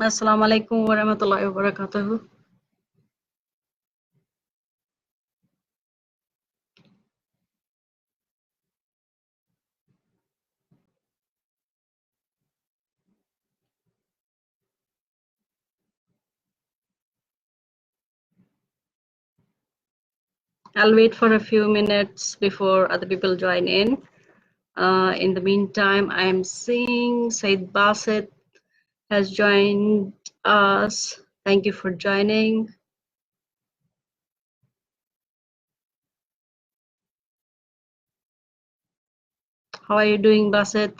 Assalamu alaikum wa rahmatullahi wa barakatuh. I'll wait for a few minutes before other people join in. In the meantime, I'm seeing Said Basit has joined us. Thank you for joining. How are you doing, Basit?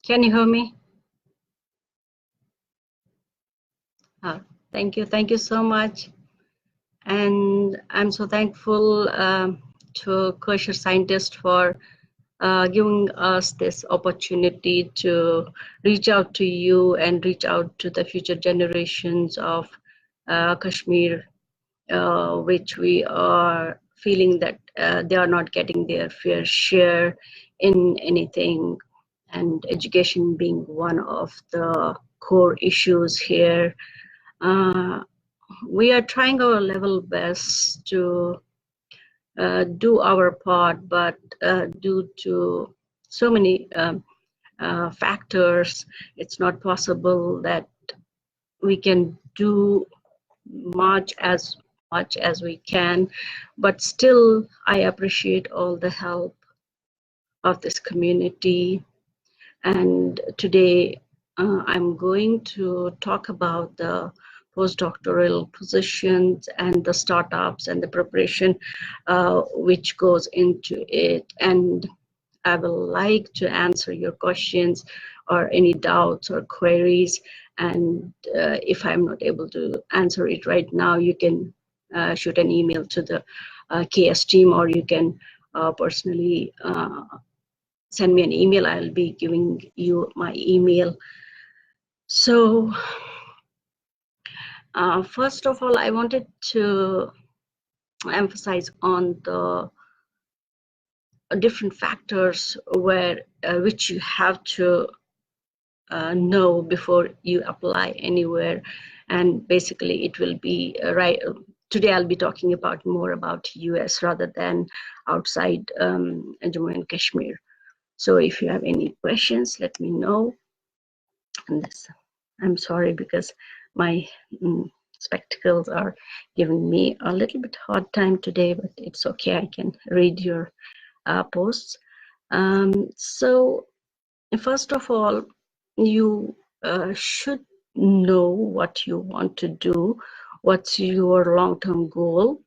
Can you hear me? Thank you. Thank you so much. And I'm so thankful to Kosher Scientist for giving us this opportunity to reach out to you and reach out to the future generations of Kashmir, which we are feeling that they are not getting their fair share in anything, and education being one of the core issues here. We are trying our level best to do our part, but due to so many factors, it's not possible that we can do much as we can. But still, I appreciate all the help of this community. And today, I'm going to talk about the postdoctoral positions and the startups and the preparation which goes into it. And I would like to answer your questions or any doubts or queries. And if I'm not able to answer it right now, you can shoot an email to the KS team, or you can personally send me an email. I'll be giving you my email. So first of all, I wanted to emphasize on the different factors where which you have to know before you apply anywhere. And basically it will be right today I'll be talking about more about US rather than outside Jammu and Kashmir. So if you have any questions, let me know. And this, I'm sorry because my spectacles are giving me a little bit hard time today, but it's okay. I can read your posts. So first of all, you should know what you want to do, what's your long-term goal.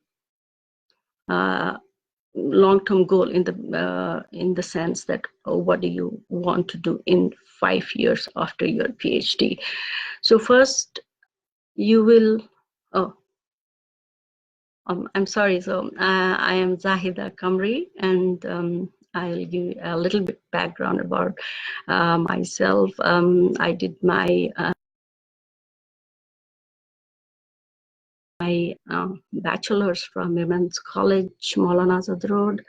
Long-term goal in the sense that what do you want to do in 5 years after your PhD. So first you will, I'm sorry, so I am Zahida Qamri, and I'll give you a little bit background about myself. I did my bachelor's from Women's College, Maulana Azad Road.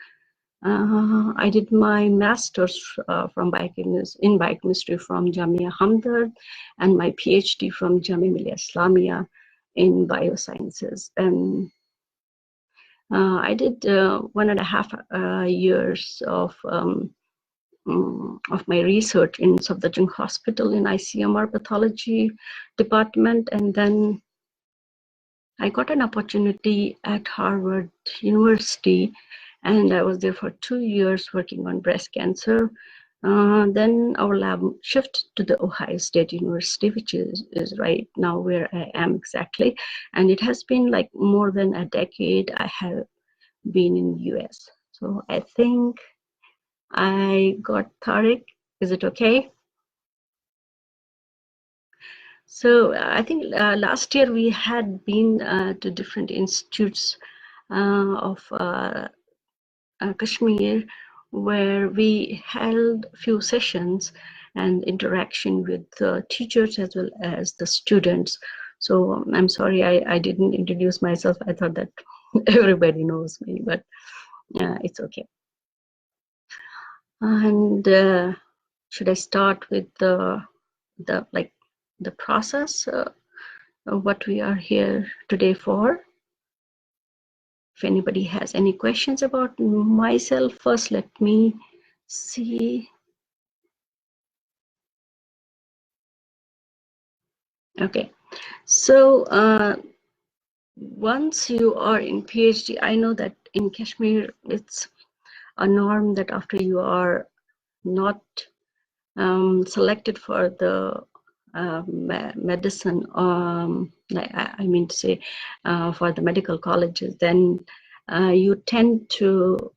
I did my master's in biochemistry from Jamia Hamdard, and my PhD from Jamia Millia Islamia in biosciences. And I did 1.5 years of my research in Safdarjung Hospital in ICMR pathology department, and then I got an opportunity at Harvard University, and I was there for 2 years working on breast cancer. Then our lab shifted to the Ohio State University, which is right now where I am exactly. And it has been like more than a decade. I have been in US. So I think I got Tariq. Is it okay? So I think last year we had been to different institutes of Kashmir, where we held a few sessions and interaction with the teachers as well as the students. So I'm sorry I didn't introduce myself. I thought that everybody knows me, but it's okay. And should I start with the process of what we are here today for? If anybody has any questions about myself, first let me see. Okay, so once you are in PhD, I know that in Kashmir it's a norm that after you are not selected for the medicine, I mean to say for the medical colleges, then you tend to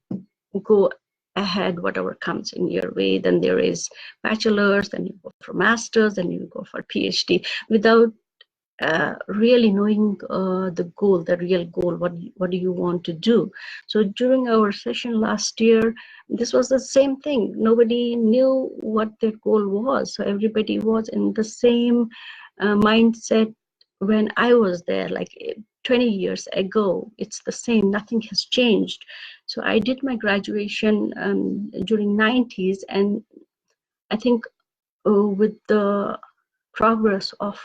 go ahead whatever comes in your way. Then there is bachelor's, then you go for master's, then you go for PhD without really knowing the goal, the real goal, what do you want to do. So during our session last year, this was the same thing. Nobody knew what their goal was. So everybody was in the same mindset when I was there, like 20 years ago. It's the same, nothing has changed. So I did my graduation during 90s, and I think with the progress of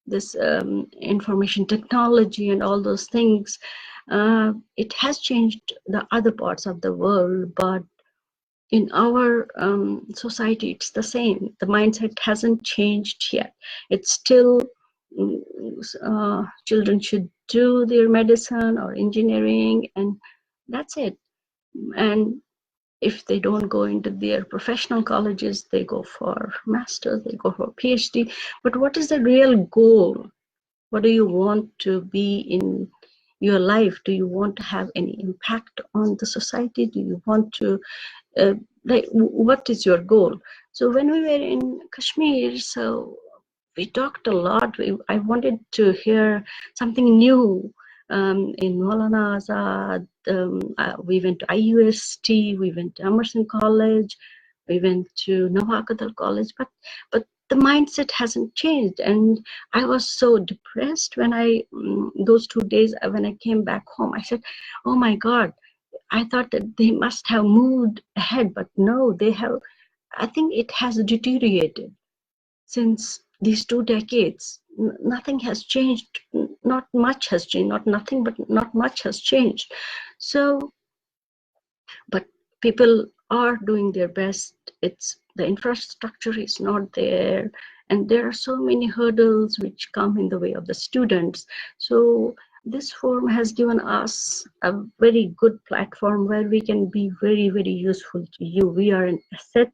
this information technology and all those things, it has changed the other parts of the world, but in our society it's the same. The mindset hasn't changed yet. It's still children should do their medicine or engineering, and that's it. And if they don't go into their professional colleges, they go for masters, they go for PhD. But what is the real goal? What do you want to be in your life? Do you want to have any impact on the society? Do you want to, what is your goal? So when we were in Kashmir, so we talked a lot. I wanted to hear something new. In Maulana Azad, we went to IUST, we went to Emerson College, we went to Nawakadal College, but the mindset hasn't changed. And I was so depressed when those 2 days when I came back home. I said, oh my God, I thought that they must have moved ahead, but no, they have. I think it has deteriorated since these 2 decades. Nothing has changed. Not much has changed. Not nothing, but not much has changed. So, but people are doing their best. It's the infrastructure is not there, and there are so many hurdles which come in the way of the students. So this forum has given us a very good platform where we can be very, very useful to you. We are an asset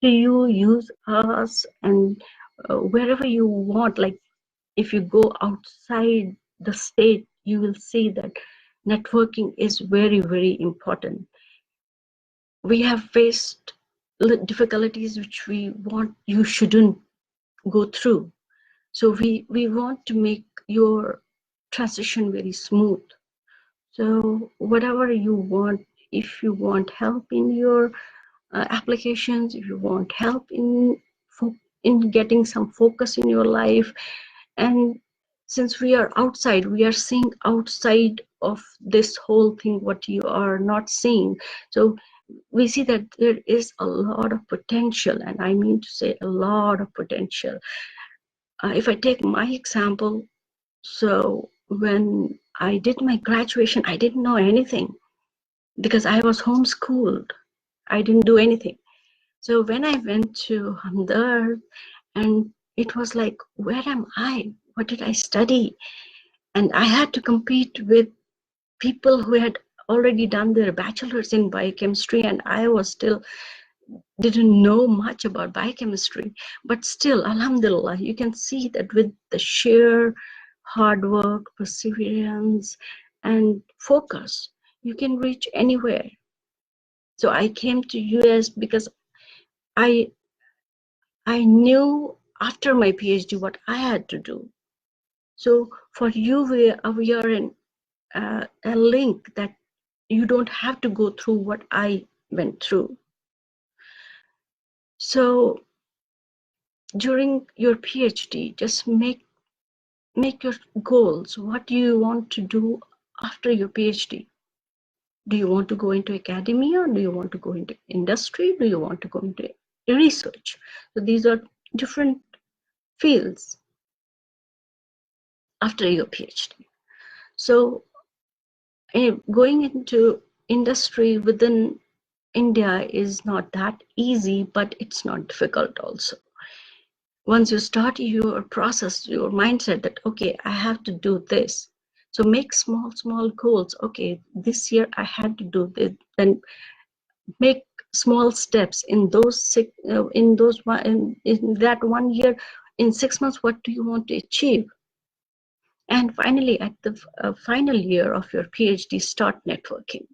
to you. Use us, and wherever you want, like if you go outside the state, you will see that networking is very, very important. We have faced difficulties which we want you shouldn't go through. So we want to make your transition very smooth. So whatever you want, if you want help in your applications, if you want help in getting some focus in your life, and since we are outside, we are seeing outside of this whole thing what you are not seeing. So we see that there is a lot of potential, and I mean to say a lot of potential. If I take my example, so when I did my graduation, I didn't know anything because I was homeschooled. I didn't do anything. So when I went to Hamdard, and it was like, where am I? What did I study? And I had to compete with people who had already done their bachelor's in biochemistry, and I was still didn't know much about biochemistry. But still, alhamdulillah, you can see that with the sheer hard work, perseverance, and focus, You can reach anywhere. So I came to US because I knew after my PhD what I had to do. So for you, we are in a link that you don't have to go through what I went through. So during your PhD, just make your goals. What do you want to do after your PhD? Do you want to go into academia? Do you want to go into industry? Do you want to go into research? So these are different fields after your PhD. So going into industry within India is not that easy, but it's not difficult also. Once you start your process, your mindset that, okay, I have to do this. So make small goals. Okay, this year I had to do this. Then make small steps in those in that 1 year. In 6 months, what do you want to achieve? And finally, at the final year of your PhD, start networking.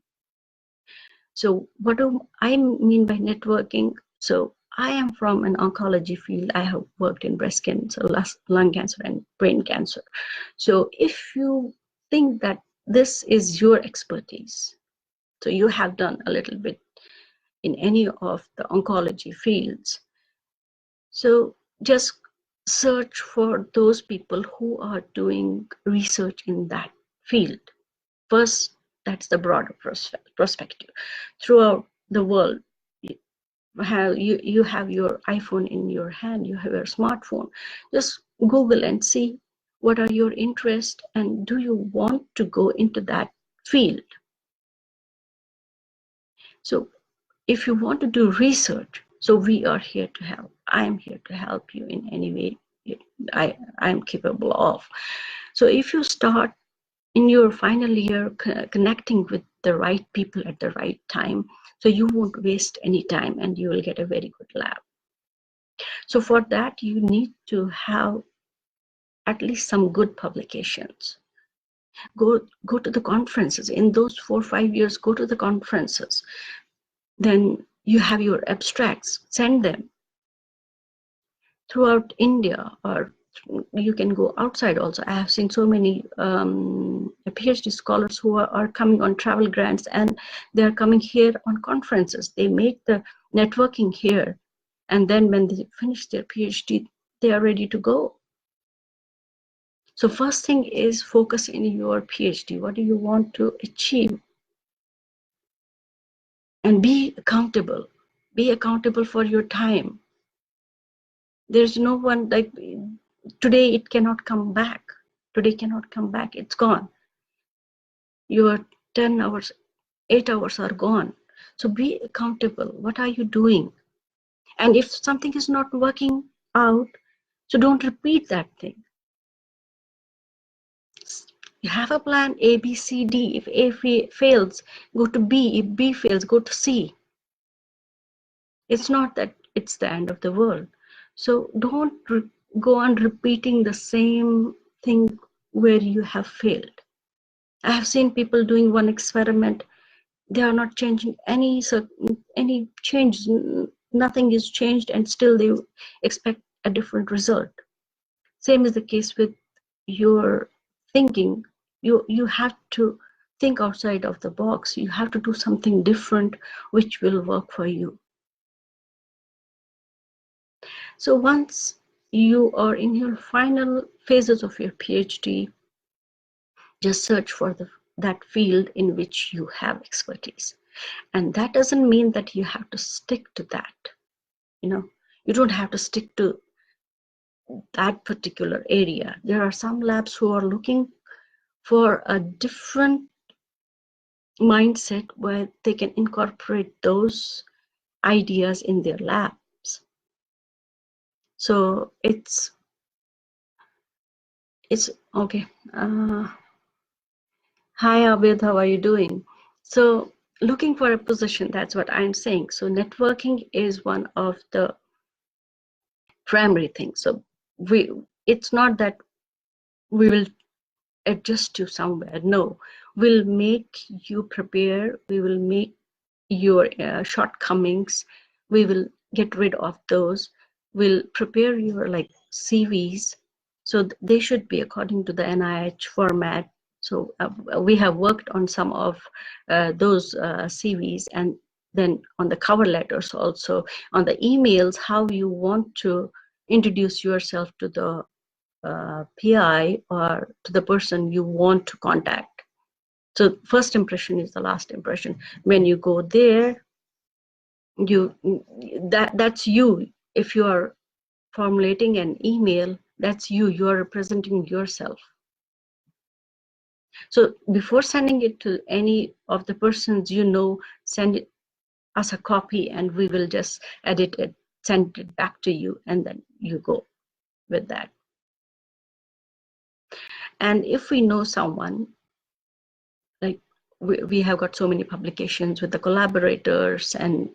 So what do I mean by networking? So I am from an oncology field. I have worked in breast cancer, lung cancer, and brain cancer. So if you think that this is your expertise, so you have done a little bit in any of the oncology fields, so just search for those people who are doing research in that field. First, that's the broader perspective. Throughout the world, you have your iPhone in your hand, you have your smartphone. Just Google and see what are your interests and do you want to go into that field. So if you want to do research, so we are here to help. I am here to help you in any way I am capable of. So if you start in your final year connecting with the right people at the right time, so you won't waste any time and you will get a very good lab. So for that, you need to have at least some good publications. Go to the conferences. In those 4 or 5 years, go to the conferences. Then you have your abstracts, send them throughout India, or you can go outside also. I have seen so many PhD scholars who are coming on travel grants, and they're coming here on conferences. They make the networking here, and then when they finish their PhD, they are ready to go. So first thing is focus in your PhD. What do you want to achieve? And be accountable. Be accountable for your time. There's no one, like, today it cannot come back. Today cannot come back. It's gone. Your 10 hours, 8 hours are gone. So be accountable. What are you doing? And if something is not working out, so don't repeat that thing. You have a plan A, B, C, D. If A fails, go to B. If B fails, go to C. It's not that it's the end of the world. So don't go on repeating the same thing where you have failed. I have seen people doing one experiment. They are not changing any change. Nothing is changed, and still they expect a different result. Same is the case with your thinking. You have to think outside of the box. You have to do something different which will work for you. So once you are in your final phases of your PhD, just search for that field in which you have expertise. And that doesn't mean that you have to stick to that. You don't have to stick to that particular area. There are some labs who are looking for a different mindset where they can incorporate those ideas in their labs. So it's okay. Hi Abid, how are you doing? So looking for a position, that's what I'm saying. So networking is one of the primary things. So it's not that we will adjust to somewhere. No, will make you prepare. We will make your shortcomings. We will get rid of those. We'll prepare your like CVs. So they should be according to the NIH format. So we have worked on some of those CVs, and then on the cover letters also, on the emails, how you want to introduce yourself to the PI or to the person you want to contact. So first impression is the last impression. When you go there, that's you. If you are formulating an email, that's you. You are representing yourself. So before sending it to any of the persons you know, send it as a copy, and we will just edit it, send it back to you, and then you go with that. And if we know someone, like we have got so many publications with the collaborators, and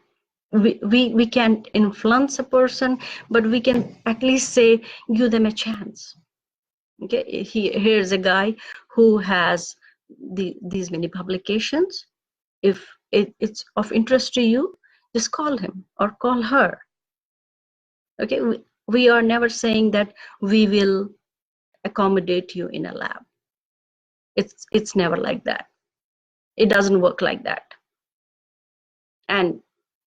we can't influence a person, but we can at least say, give them a chance. Okay, here's a guy who has these many publications. If it's of interest to you, just call him or call her. Okay, we are never saying that we will accommodate you in a lab. It's never like that. It doesn't work like that. And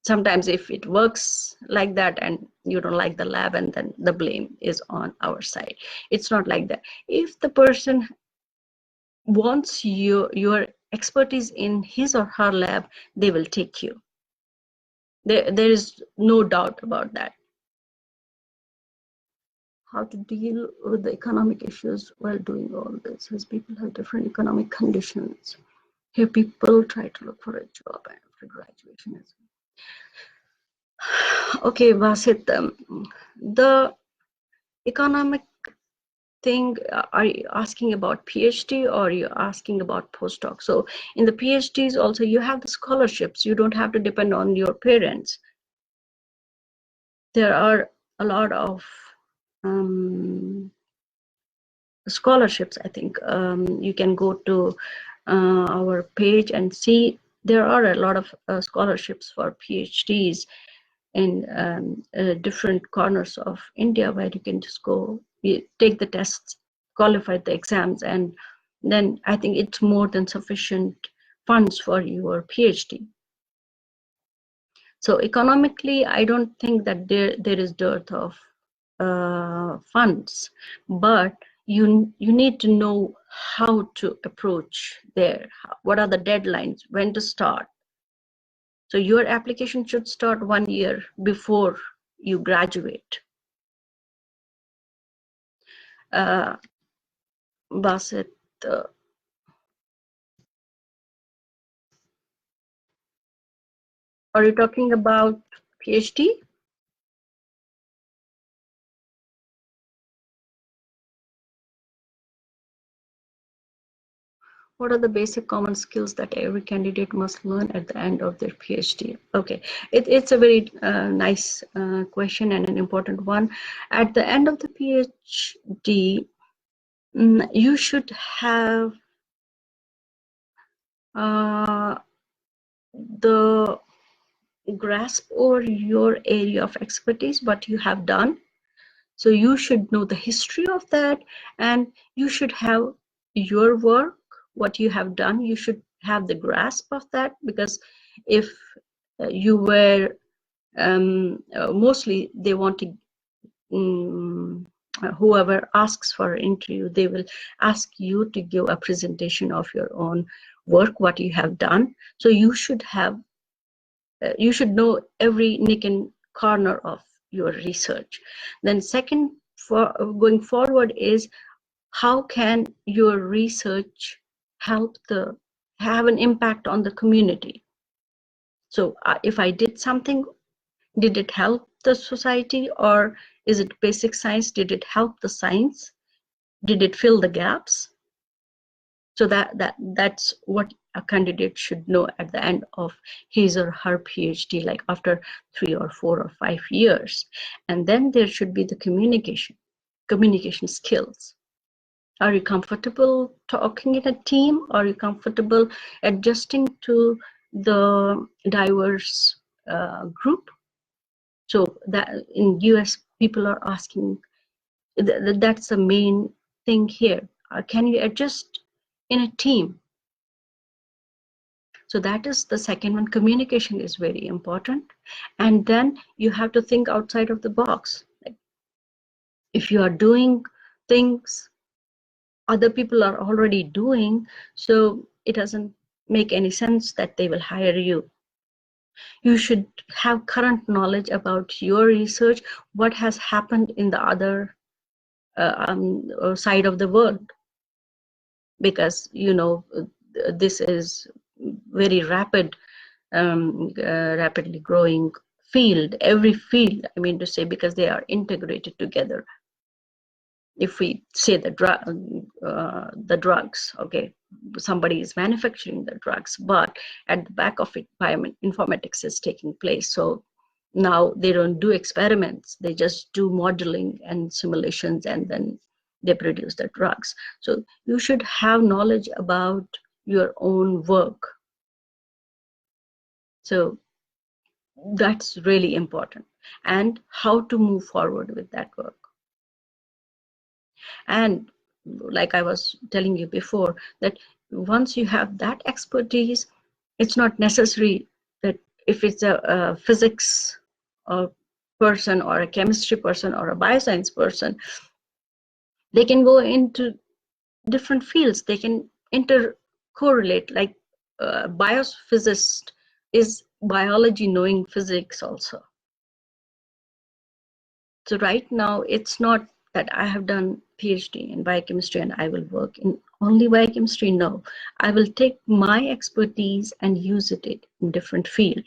sometimes if it works like that and you don't like the lab, and then the blame is on our side. It's not like that. If the person wants your expertise in his or her lab, they will take you. There is no doubt about that. How to deal with the economic issues while doing all this, as people have different economic conditions. Here people try to look for a job after graduation as well. Okay, Basit, the economic thing, are you asking about PhD or are you asking about postdoc? So in the PhDs also, you have the scholarships. You don't have to depend on your parents. There are a lot of scholarships. I think you can go to our page and see there are a lot of scholarships for PhDs in different corners of India, where you can just go, you take the tests, qualify the exams, and then I think it's more than sufficient funds for your PhD. So economically, I don't think that there is dearth of funds, but you need to know how to approach there. What are the deadlines? When to start? So your application should start 1 year before you graduate. Basit, are you talking about PhD? What are the basic common skills that every candidate must learn at the end of their PhD? Okay, it's a very nice question and an important one. At the end of the PhD, you should have the grasp over your area of expertise, what you have done. So you should know the history of that, and you should have your work, what you have done. You should have the grasp of that, because if you were mostly they want to whoever asks for an interview, they will ask you to give a presentation of your own work, what you have done. So you should have you should know every nick and corner of your research. Then second, for going forward, is how can your research help have an impact on the community? So if I did something, did it help the society, or is it basic science? Did it help the science? Did it fill the gaps? So that's what a candidate should know at the end of his or her PhD, like after 3 or 4 or 5 years. And then there should be the communication skills. Are you comfortable talking in a team? Are you comfortable adjusting to the diverse group? So that in US, people are asking, that's the main thing here. Can you adjust in a team? So that is the second one. Communication is very important. And then you have to think outside of the box. Like if you are doing things other people are already doing, so it doesn't make any sense that they will hire you. You should have current knowledge about your research, what has happened in the other side of the world, because this is very rapidly growing field. Every field, I mean to say, because they are integrated together. If we say the drugs, okay, somebody is manufacturing the drugs, but at the back of it, bioinformatics is taking place. So now they don't do experiments, they just do modeling and simulations, and then they produce the drugs. So you should have knowledge about your own work. So that's really important, and how to move forward with that work. And like I was telling you before, that once you have that expertise, it's not necessary that if it's a physics person or a chemistry person or a bioscience person, they can go into different fields. They can intercorrelate, like biophysicist is biology knowing physics also. So right now, it's not that I have done PhD in biochemistry and I will work in only biochemistry. No, I will take my expertise and use it in different field.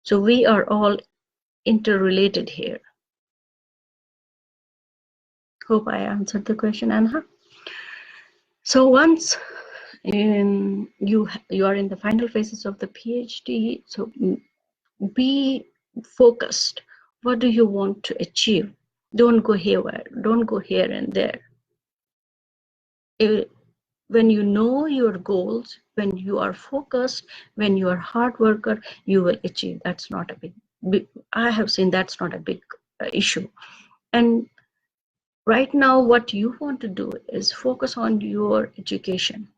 So we are all interrelated here. Hope I answered the question, Anha. So once you are in the final phases of the PhD, so be focused. What do you want to achieve? Don't go haywire. Don't go here and there. When you know your goals, when you are focused, when you are hard worker, you will achieve. That's not a big I have seen that's not a big issue. And right now, what you want to do is focus on your education.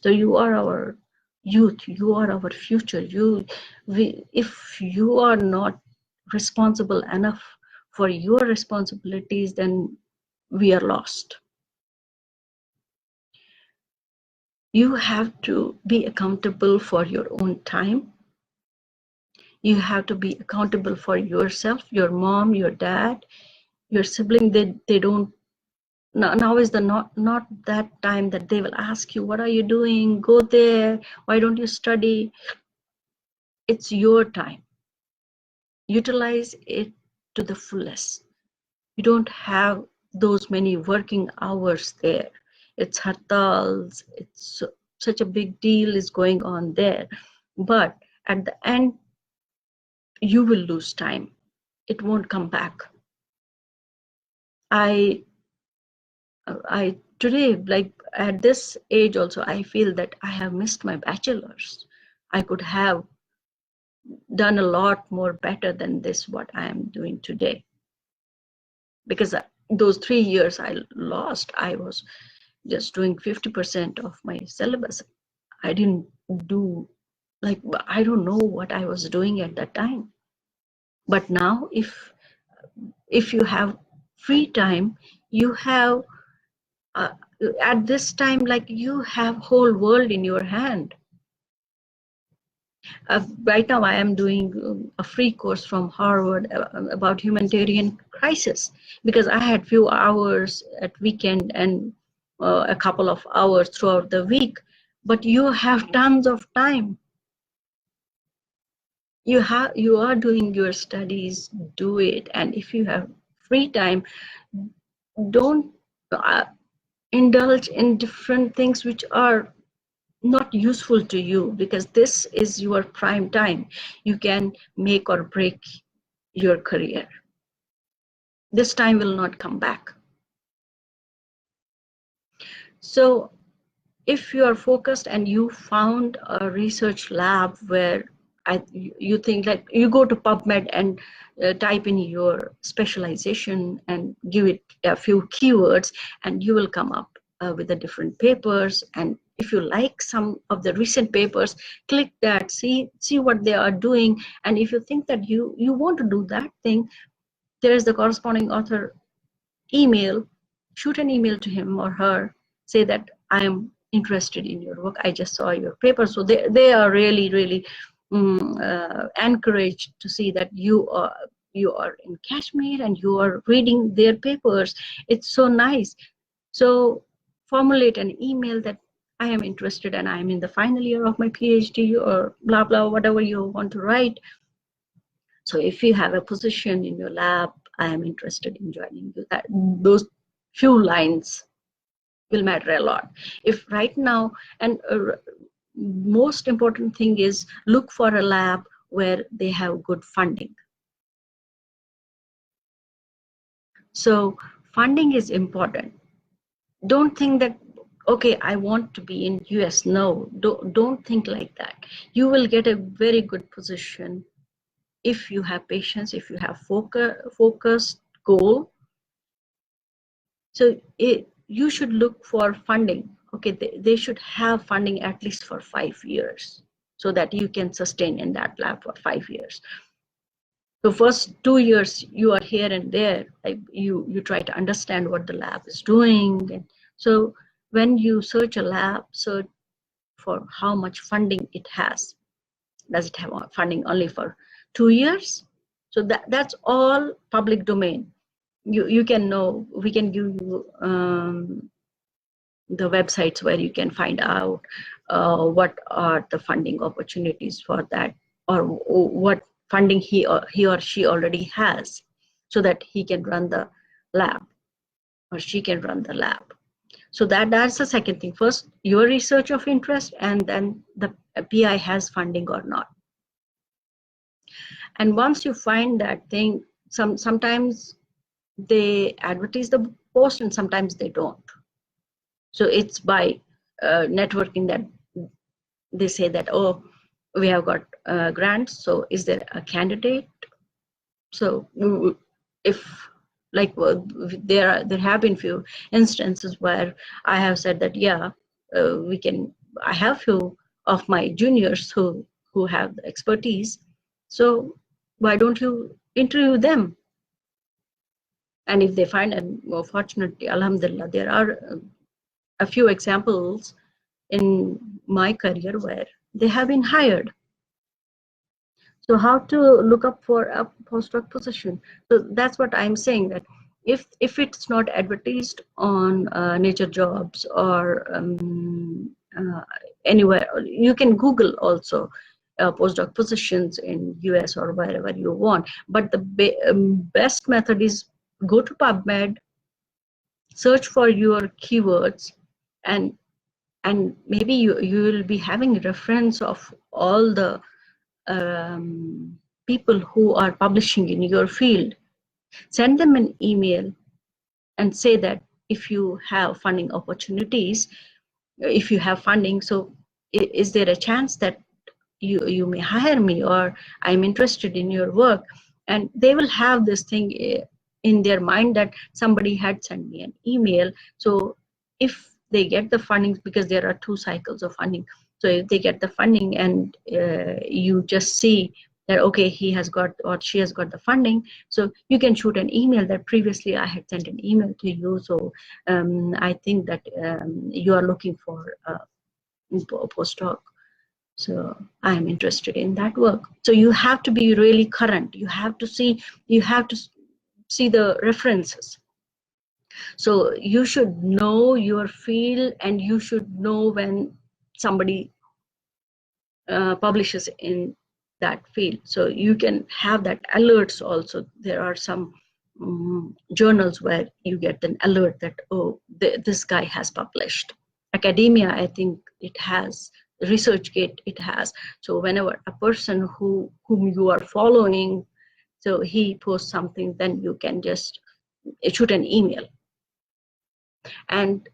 So you are our youth, you are our future. If you are not responsible enough for your responsibilities, then we are lost. You have to be accountable for your own time. You have to be accountable for yourself, your mom, your dad, your sibling. They don't, now is the not that time that they will ask you, what are you doing? Go there. Why don't you study? It's your time. Utilize it to the fullest. You don't have those many working hours there. It's hartals, it's such a big deal is going on there. But at the end, you will lose time. It won't come back. I today, like at this age also, I feel that I have missed my bachelor's. I could have done a lot more better than this, what I am doing today. Because those 3 years I lost, I was just doing 50% of my syllabus. I didn't do, like, I don't know what I was doing at that time. But now, if you have free time, you have at this time, like, you have whole world in your hand. Right now I am doing a free course from Harvard about humanitarian crisis, because I had few hours at weekend and a couple of hours throughout the week. But you have tons of time. You are doing your studies, do it. And if you have free time, don't indulge in different things which are not useful to you, because this is your prime time. You can make or break your career. This time will not come back. So if you are focused and you found a research lab where you think that you go to PubMed and type in your specialization and give it a few keywords, and you will come up with the different papers. And if you like some of the recent papers, click that, see what they are doing. And if you think that you want to do that thing, there is the corresponding author email. Shoot an email to him or her, say that I am interested in your work, I just saw your paper. So they are really encouraged to see that you are in Kashmir and you are reading their papers. It's so nice. So formulate an email that I am interested and I am in the final year of my PhD, or blah blah, whatever you want to write. So if you have a position in your lab, I am interested in joining you. That those few lines will matter a lot. If right now, and most important thing is, look for a lab where they have good funding. So funding is important. Don't think that, okay, I want to be in US. No, don't think like that. You will get a very good position if you have patience, if you have focused goal. So you should look for funding. Okay, they should have funding at least for 5 years, so that you can sustain in that lab for 5 years. So first 2 years you are here and there, like you try to understand what the lab is doing. And so when you search a lab, search for how much funding it has. Does it have funding only for 2 years? So that's all public domain. You can know. We can give you the websites where you can find out what are the funding opportunities for that, or what funding he or she already has, so that he can run the lab or she can run the lab. So that's the second thing. First, your research of interest, and then the PI has funding or not. And once you find that thing, sometimes they advertise the post and sometimes they don't. So it's by networking that they say that, oh, we have got grants, so is there a candidate? So if, like, there have been few instances where I have said that, yeah, I have few of my juniors who have the expertise, so why don't you interview them? And if they find, and more fortunately, alhamdulillah, there are a few examples in my career where they have been hired. So how to look up for a postdoc position? So that's what I'm saying, that if it's not advertised on Nature Jobs or anywhere, you can Google also postdoc positions in US or wherever you want. But the best method is go to PubMed, search for your keywords, and maybe you will be having reference of all the people who are publishing in your field. Send them an email and say that if you have funding opportunities, if you have funding, so is there a chance that you may hire me, or I'm interested in your work? And they will have this thing in their mind that somebody had sent me an email. So if they get the funding, because there are 2 cycles of funding, so if they get the funding and you just see that, okay, he has got or she has got the funding, so you can shoot an email that previously I had sent an email to you, so I think that you are looking for a postdoc, so I am interested in that work. So you have to be really current. You have to see the references. So you should know your field, and you should know when somebody publishes in that field. So you can have that alerts also. There are some journals where you get an alert that, oh, this guy has published. Academia, I think it has. ResearchGate, it has. So whenever a person whom you are following, so he posts something, then you can just shoot an email. And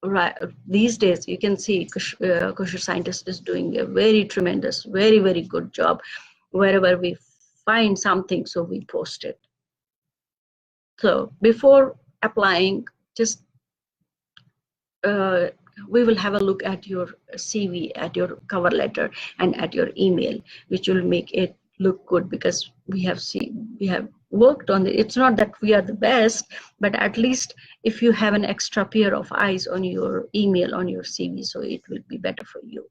right, these days you can see kosher scientist is doing a very tremendous, very, very good job. Wherever we find something, so we post it. So before applying, just we will have a look at your CV, at your cover letter, and at your email, which will make it look good, because we have worked on it. It's not that we are the best, but at least if you have an extra pair of eyes on your email, on your CV, so it will be better for you.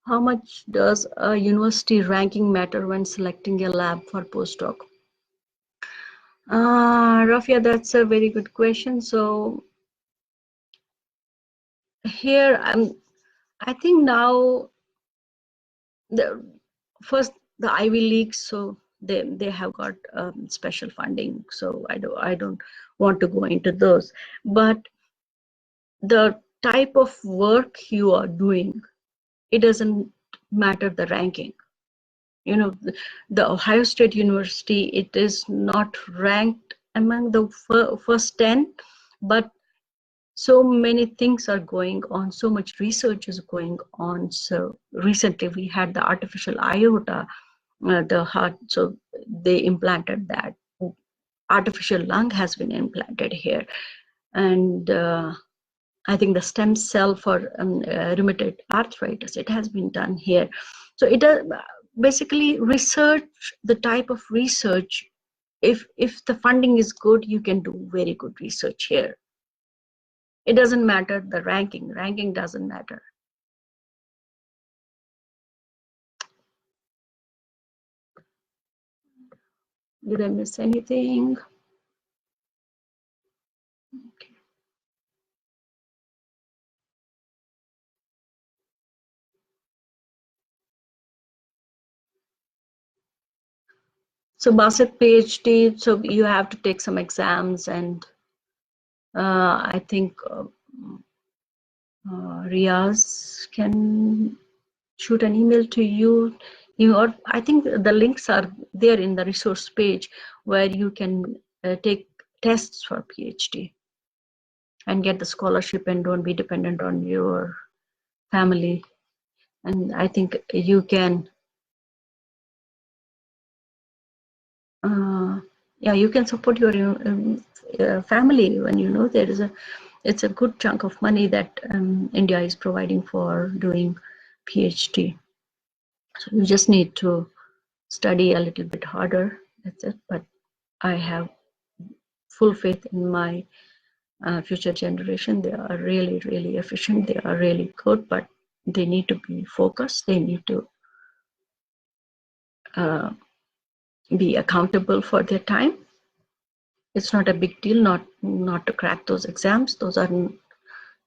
How much does a university ranking matter when selecting a lab for postdoc? Rafia, that's a very good question. So here, I think now the Ivy Leagues, so they have got special funding. So I don't want to go into those, but the type of work you are doing, it doesn't matter the ranking. You know, the Ohio State University, it is not ranked among the first 10, but so many things are going on, so much research is going on. So recently we had the artificial aorta, the heart, so they implanted that. Artificial lung has been implanted here. And I think the stem cell for rheumatoid arthritis, it has been done here. So it does basically research, the type of research, if the funding is good, you can do very good research here. It doesn't matter the ranking doesn't matter. Did I miss anything? Okay. So Basit PhD, so you have to take some exams, and I think Riaz can shoot an email to you. Or I think the links are there in the resource page where you can take tests for PhD and get the scholarship and don't be dependent on your family. And I think you can, yeah, you can support your family when you know there is it's a good chunk of money that India is providing for doing PhD. So you just need to study a little bit harder. That's it. But I have full faith in my future generation. They are really, really efficient. They are really good, but they need to be focused. They need to be accountable for their time. It's not a big deal not to crack those exams. Those are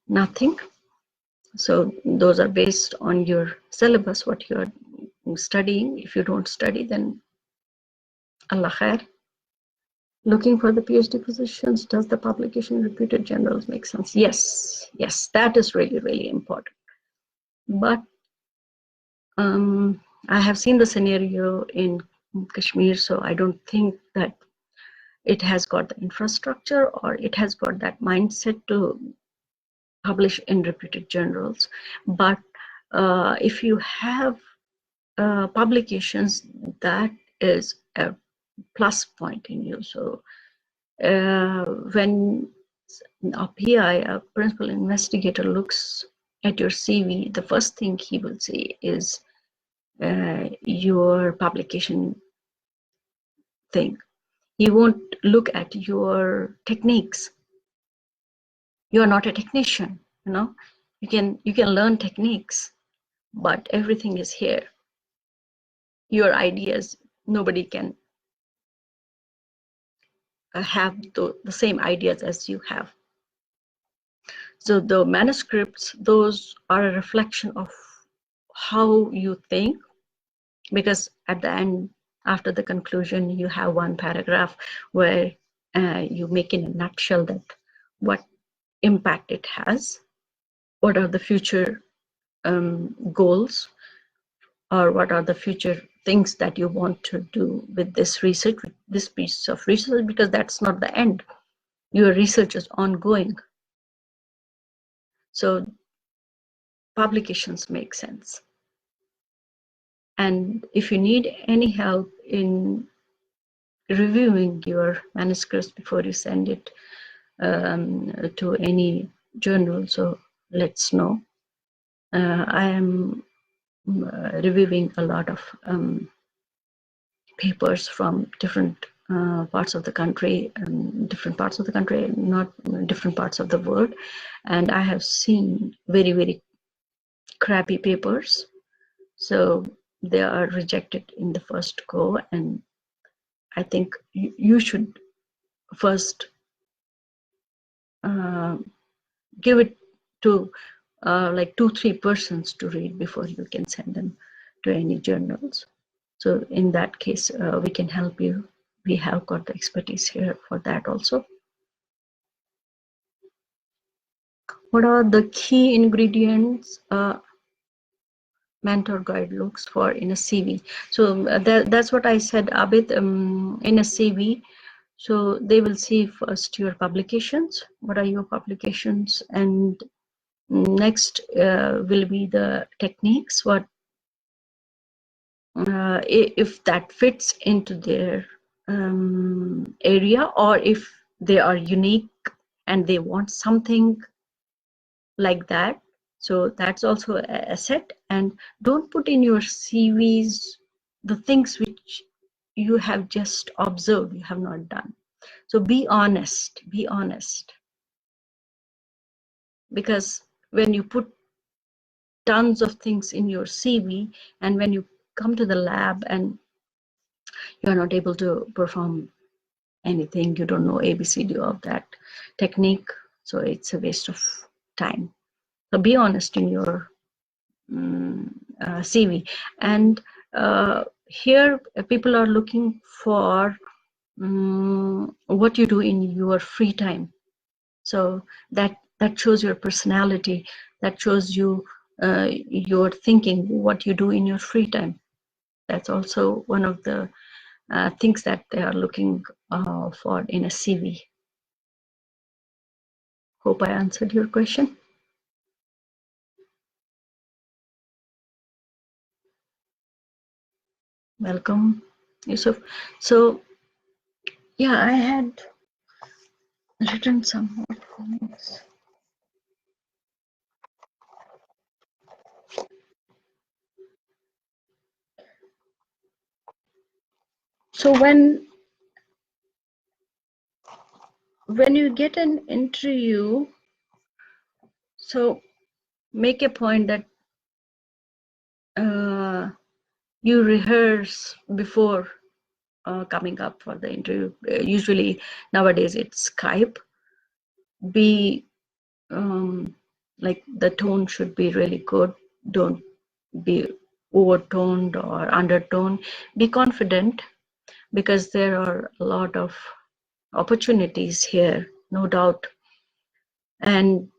nothing. So those are based on your syllabus, what you're studying. If you don't study, then Allah khair. Looking for the PhD positions, does the publication in reputed journals make sense? Yes, yes, that is really, really important. But I have seen the scenario in Kashmir, so I don't think that it has got the infrastructure or it has got that mindset to publish in reputed journals. But if you have publications, that is a plus point in you. So when a PI, a principal investigator, looks at your CV, the first thing he will see is your publication thing. He won't look at your techniques. You are not a technician, you know. You can learn techniques, but everything is here. Your ideas, nobody can have the same ideas as you have. So the manuscripts, those are a reflection of how you think, because at the end, after the conclusion, you have one paragraph where you make in a nutshell that what impact it has, what are the future goals, or what are the future things that you want to do with this research, with this piece of research, because that's not the end. Your research is ongoing. So publications make sense. And if you need any help in reviewing your manuscripts before you send it to any journal, so let's know. I am reviewing a lot of papers from different parts of the country, not different parts of the world, and I have seen very, very crappy papers, so they are rejected in the first go. And I think you should first give it to like 2-3 persons to read before you can send them to any journals. So in that case, we can help you. We have got the expertise here for that also. What are the key ingredients mentor guide looks for in a CV? So that's what I said, Abid, in a CV. So they will see first your publications. What are your publications? And next will be the techniques. What if that fits into their area, or if they are unique and they want something like that. So that's also a asset. And don't put in your CVs the things which you have just observed, you have not done. So be honest, because when you put tons of things in your CV, and when you come to the lab and you're not able to perform anything, you don't know ABCD of that technique, so it's a waste of time. So be honest in your CV. And here people are looking for what you do in your free time. So that shows your personality, that shows you your thinking, what you do in your free time. That's also one of the things that they are looking for in a CV. Hope I answered your question. Welcome, Yusuf. So yeah, I had written some more comments. So when you get an interview, so make a point that you rehearse before coming up for the interview. Usually nowadays it's Skype. Be like the tone should be really good. Don't be overtoned or undertoned. Be confident, because there are a lot of opportunities here, no doubt. And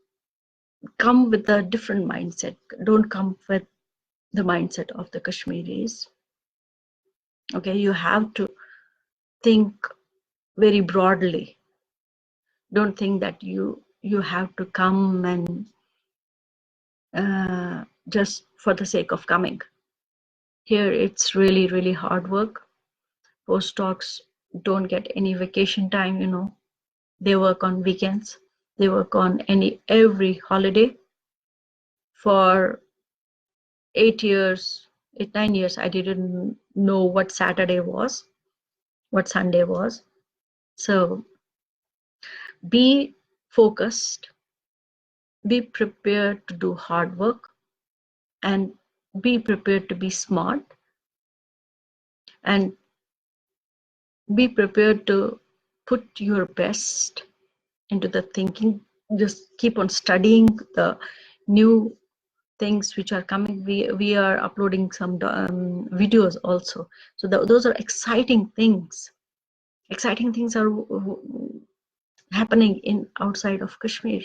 come with a different mindset. Don't come with the mindset of the Kashmiris. Okay, you have to think very broadly. Don't think that you have to come and just for the sake of coming. Here it's really, really hard work. Postdocs don't get any vacation time, you know. They work on weekends. They work on every holiday. For 9 years, I didn't know what Saturday was, what Sunday was. So be focused, be prepared to do hard work, and be prepared to be smart, and be prepared to put your best into the thinking. Just keep on studying the new things which are coming. We are uploading some videos also. So those are exciting things. Exciting things are happening in outside of Kashmir.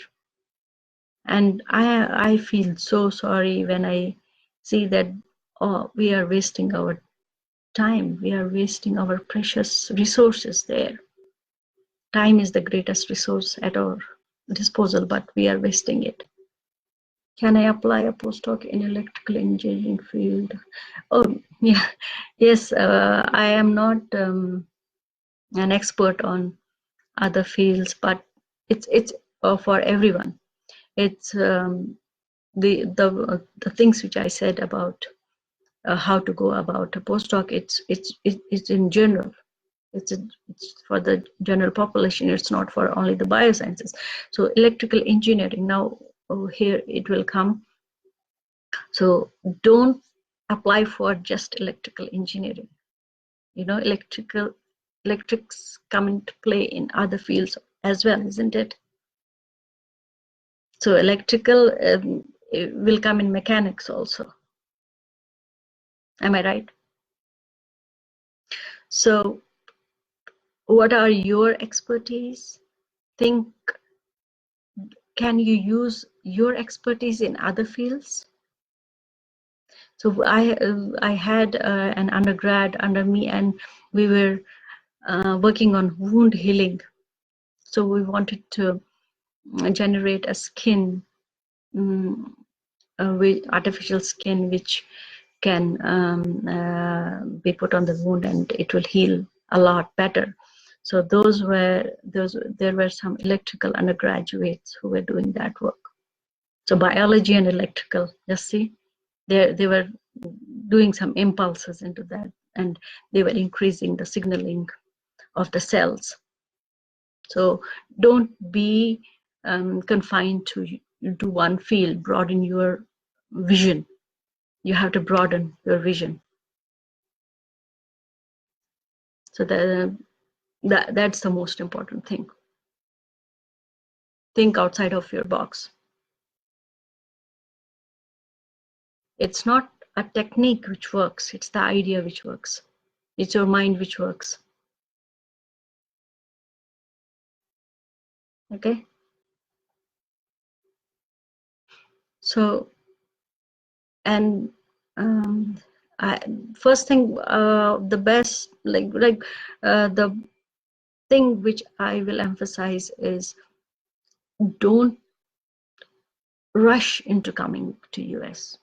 And I feel so sorry when I see that we are wasting our time. We are wasting our precious resources there. Time is the greatest resource at our disposal, but we are wasting it. Can I apply a postdoc in electrical engineering field? Oh, yeah, yes. I am not an expert on other fields, but it's for everyone. It's the things which I said about how to go about a postdoc. It's in general. It's for the general population. It's not for only the biosciences. So electrical engineering, now here it will come. So don't apply for just electrical engineering. You know, electrics come into play in other fields as well, isn't it? So electrical will come in mechanics also. Am I right? So what are your expertise? Think, can you use your expertise in other fields? So I had an undergrad under me, and we were working on wound healing. So we wanted to generate a skin, with artificial skin, which can be put on the wound, and it will heal a lot better. So there were some electrical undergraduates who were doing that work. So biology and electrical, just see, they were doing some impulses into that, and they were increasing the signaling of the cells. So don't be confined to one field. Broaden your vision. You have to broaden your vision. So that's the most important thing. Think outside of your box. It's not a technique which works, it's the idea which works. It's your mind which works. Okay? So, and first thing, the best, the thing which I will emphasize is, don't rush into coming to US.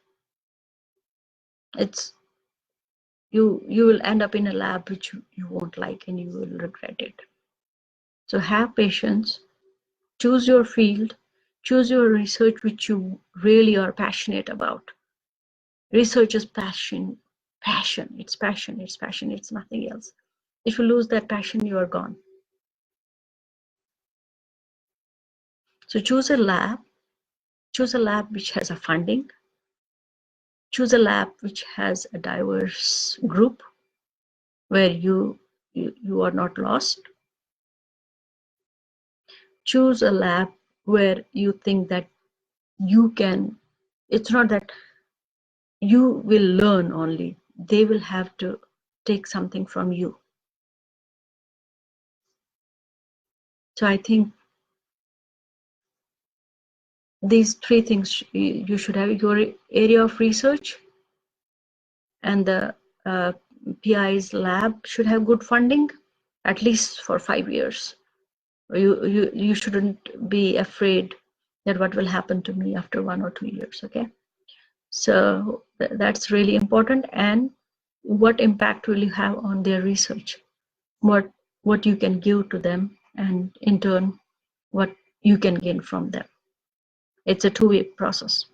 It's you will end up in a lab which you won't like, and you will regret it. So have patience, choose your field, choose your research which you really are passionate about. Research is passion, it's passion, it's nothing else. If you lose that passion, you are gone. So choose a lab which has a funding, choose a lab which has a diverse group where you are not lost. Choose a lab where you think that you can, it's not that you will learn only, they will have to take something from you. So I think these three things, you should have your area of research, and the PI's lab should have good funding, at least for 5 years. You shouldn't be afraid that what will happen to me after 1 or 2 years. Okay, so that's really important. And what impact will you have on their research? What you can give to them, and in turn what you can gain from them. It's a two-way process.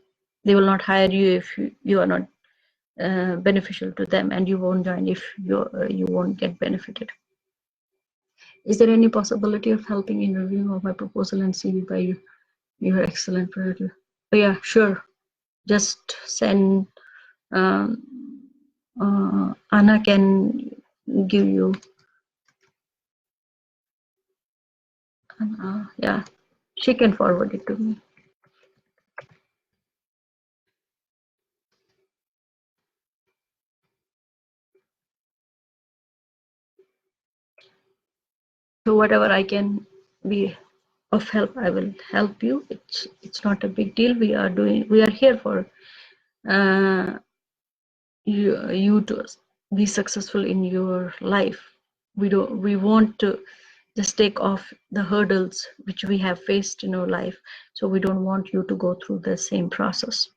They will not hire you if you are not beneficial to them, and you won't join if you won't get benefited. Is there any possibility of helping in reviewing of my proposal and CV by you? You're excellent. Oh, yeah, sure. Just send. Anna can give you. Yeah, she can forward it to me. So whatever I can be of help, I will help you. It's not a big deal. We are here for you to be successful in your life. We want to just take off the hurdles which we have faced in our life, so we don't want you to go through the same process.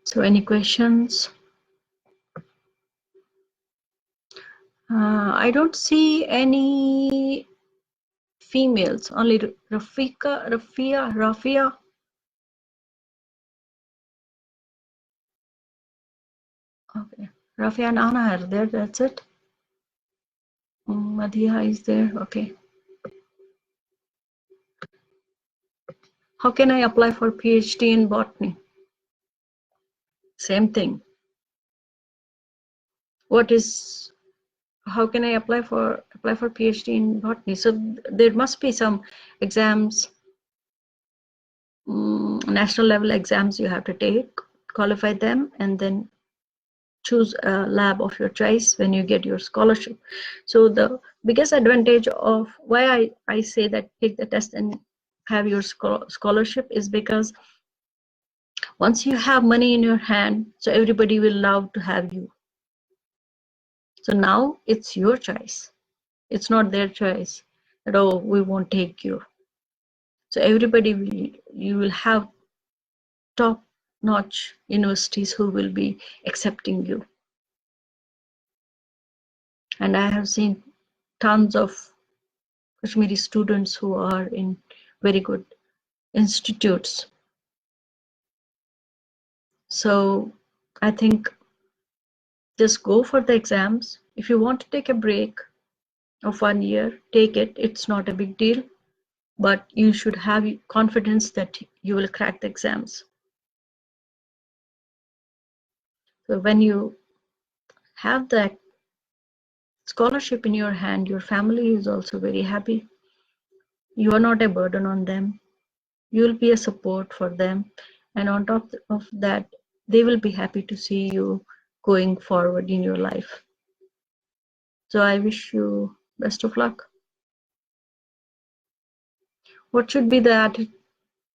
So any questions? I don't see any females, only Rafia. Okay, Rafia and Anna are there, that's it. Madhiya is there, okay. How can I apply for PhD in botany? Same thing. How can I apply for PhD in botany? So there must be some exams, national level exams you have to take, qualify them, and then choose a lab of your choice when you get your scholarship. So the biggest advantage of why I say that take the test and have your scholarship is because once you have money in your hand, so everybody will love to have you. So now it's your choice. It's not their choice that, oh, we won't take you. So you will have top-notch universities who will be accepting you. And I have seen tons of Kashmiri students who are in very good institutes. So I think just go for the exams. If you want to take a break of 1 year, take it. It's not a big deal, but you should have confidence that you will crack the exams. So when you have that scholarship in your hand, your family is also very happy. You are not a burden on them. You will be a support for them. And on top of that, they will be happy to see you going forward in your life. So I wish you best of luck. What should be the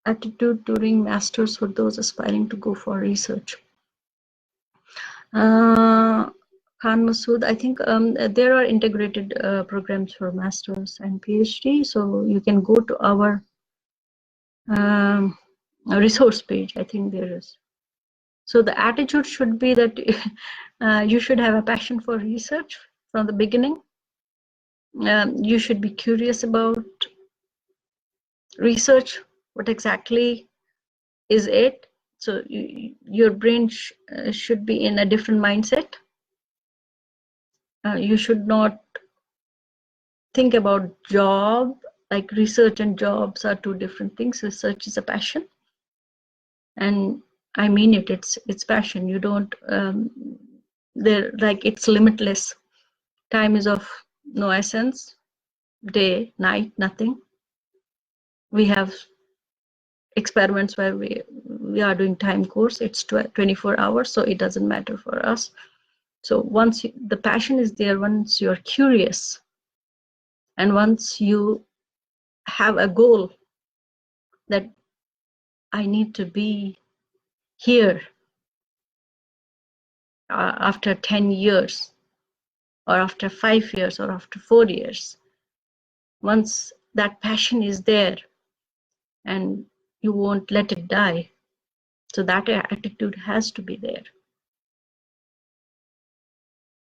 attitude during masters for those aspiring to go for research? Khan Masood, I think there are integrated programs for masters and PhD, so you can go to our resource page. I think there is. So the attitude should be that you should have a passion for research from the beginning. You should be curious about research, what exactly is it. So your brain should be in a different mindset. You should not think about job, like research and jobs are two different things. Research is a passion, and I mean it. It's passion. You don't like it's limitless. Time is of no essence. Day, night, nothing. We have experiments where we are doing time course. It's 24 hours, so it doesn't matter for us. So once the passion is there, once you're curious, and once you have a goal that I need to be here after 10 years, or after 5 years, or after 4 years, once that passion is there and you won't let it die, so that attitude has to be there.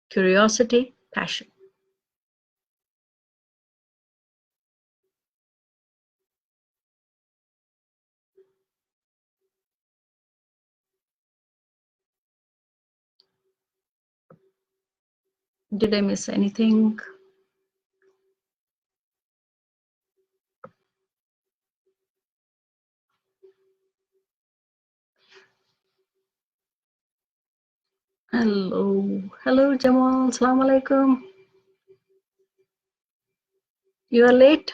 Curiosity, passion. Did I miss anything? Hello Jamal, Assalamu alaikum. You are late?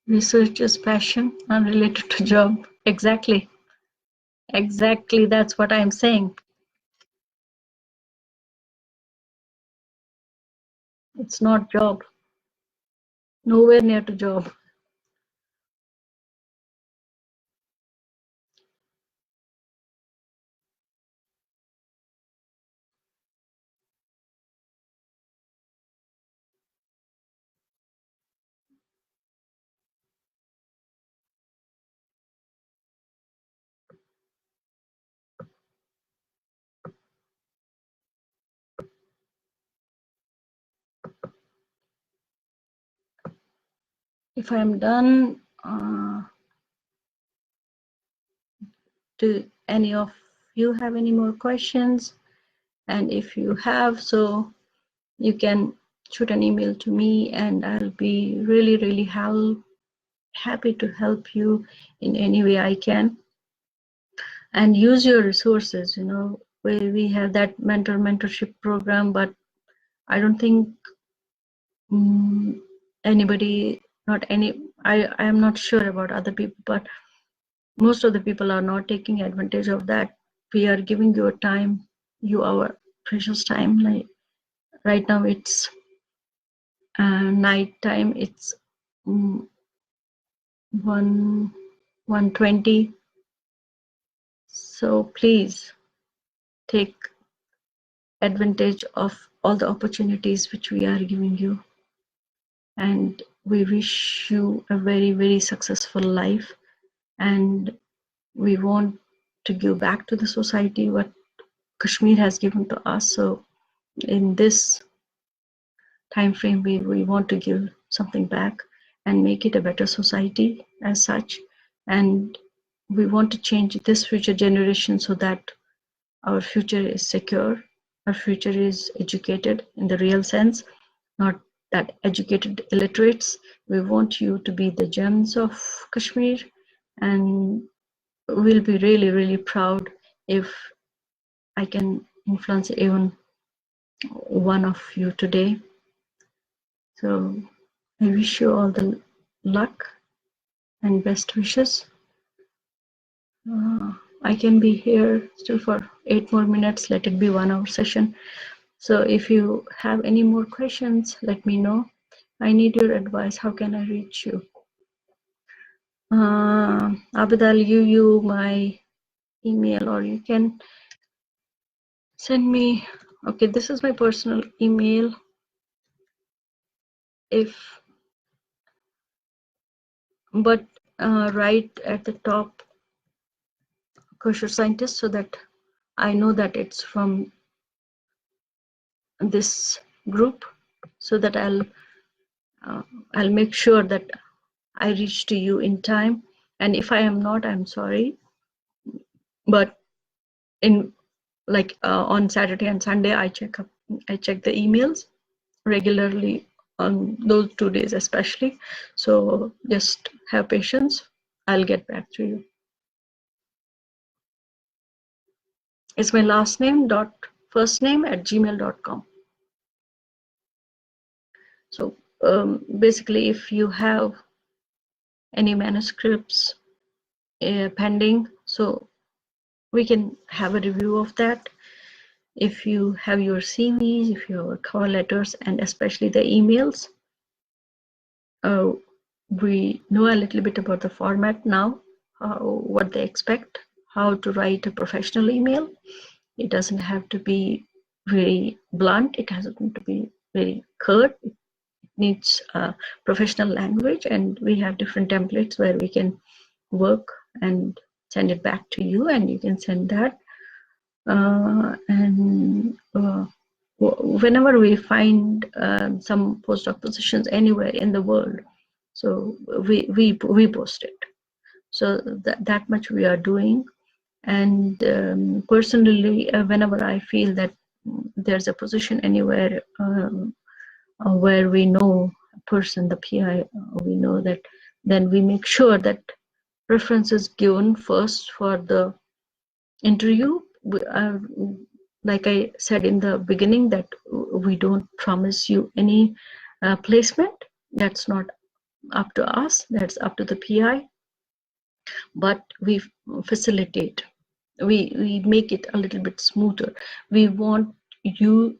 Research is passion unrelated to job. Exactly. Exactly. That's what I'm saying. It's not job. Nowhere near to job. If I'm done, do any of you have any more questions? And if you have, so you can shoot an email to me and I'll be really, really happy to help you in any way I can. And use your resources, you know, we have that mentorship program, but I don't think anybody, not any, I am not sure about other people, but most of the people are not taking advantage of that. We are giving your time, you our precious time. Like right now it's night time, it's 1:20. So please take advantage of all the opportunities which we are giving you. And we wish you a very, very successful life. And we want to give back to the society what Kashmir has given to us. So in this time frame, we want to give something back and make it a better society as such. And we want to change this future generation so that our future is secure, our future is educated in the real sense, not that educated illiterates. We want you to be the gems of Kashmir, and we'll be really, really proud if I can influence even one of you today. So I wish you all the luck and best wishes. I can be here still for 8 more minutes. Let it be 1 hour session. So if you have any more questions, let me know. I need your advice. How can I reach you? Abid, I'll give you my email, or you can send me. Okay, this is my personal email. But right at the top, kosher scientist, so that I know that it's from this group, so that I'll make sure that I reach to you in time. And if I am not, I'm sorry. But in on Saturday and Sunday, I check the emails regularly on those 2 days especially. So just have patience. I'll get back to you. It's my last name dot first name at gmail.com. So basically, if you have any manuscripts pending, so we can have a review of that. If you have your CVs, if you have cover letters, and especially the emails, we know a little bit about the format now, what they expect, how to write a professional email. It doesn't have to be very blunt. It has to be very curt. It needs professional language, and we have different templates where we can work and send it back to you, and you can send that. Whenever we find some postdoc positions anywhere in the world, so we post it. So that much we are doing. And personally, whenever I feel that there's a position anywhere where we know a person, the PI, we know that, then we make sure that preference is given first for the interview. Like I said in the beginning, that we don't promise you any placement. That's not up to us, that's up to the PI, but we facilitate, we make it a little bit smoother. We want you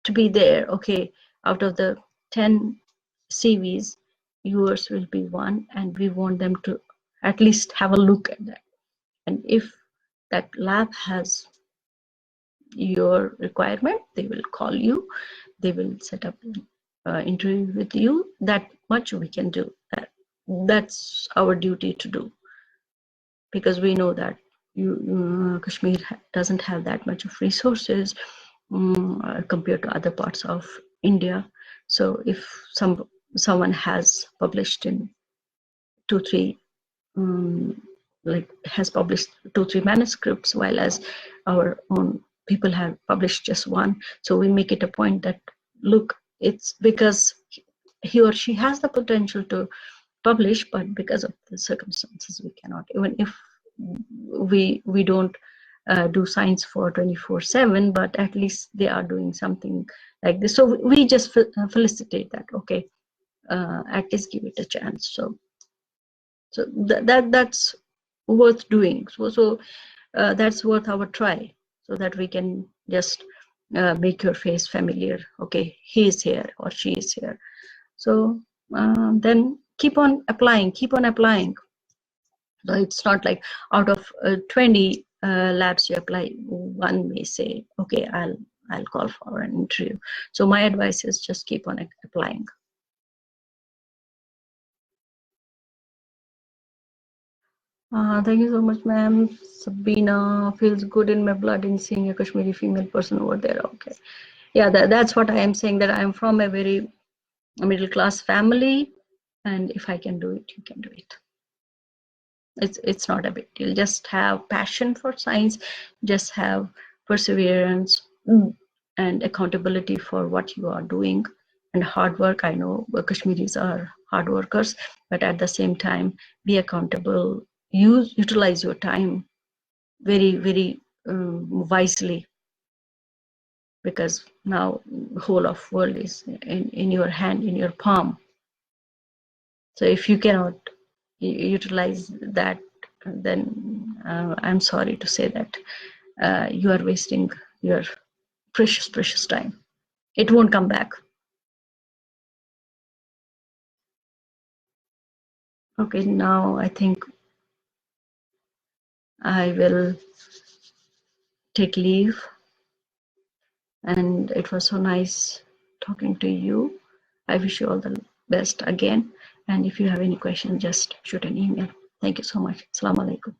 to be there. Okay, out of the 10 CVs, yours will be one, and we want them to at least have a look at that. And if that lab has your requirement, they will call you, they will set up an interview with you. That much we can do. That's our duty to do, because we know that Kashmir doesn't have that much of resources compared to other parts of India. So if someone has published in 2-3 like has published 2-3 manuscripts, while as our own people have published just one, so we make it a point that, look, it's because he or she has the potential to publish, but because of the circumstances we cannot. Even if we don't do science for 24/7, but at least they are doing something like this, so we just felicitate that. Okay, at least give it a chance. So that's worth doing. So that's worth our try, so that we can just make your face familiar. Okay, he is here or she is here. So then keep on applying, keep on applying. So it's not like out of 20 labs you apply, one may say, okay, I'll call for an interview. So my advice is just keep on applying. Thank you so much, ma'am. Sabina, feels good in my blood in seeing a Kashmiri female person over there. Okay, yeah, that's what I am saying, that I am from a very middle class family, and if I can do it, you can do it. It's not a big deal. Just have passion for science, just have perseverance and accountability for what you are doing, and hard work. I know Kashmiris are hard workers, but at the same time, be accountable. Utilize your time very, very wisely, because now the whole of world is in your hand, in your palm. So if you cannot utilize that, then I'm sorry to say that you are wasting your precious time. It won't come back. Okay, now I think I will take leave, and it was so nice talking to you. I wish you all the best again, and if you have any questions, just shoot an email. Thank you so much. Assalamu alaikum.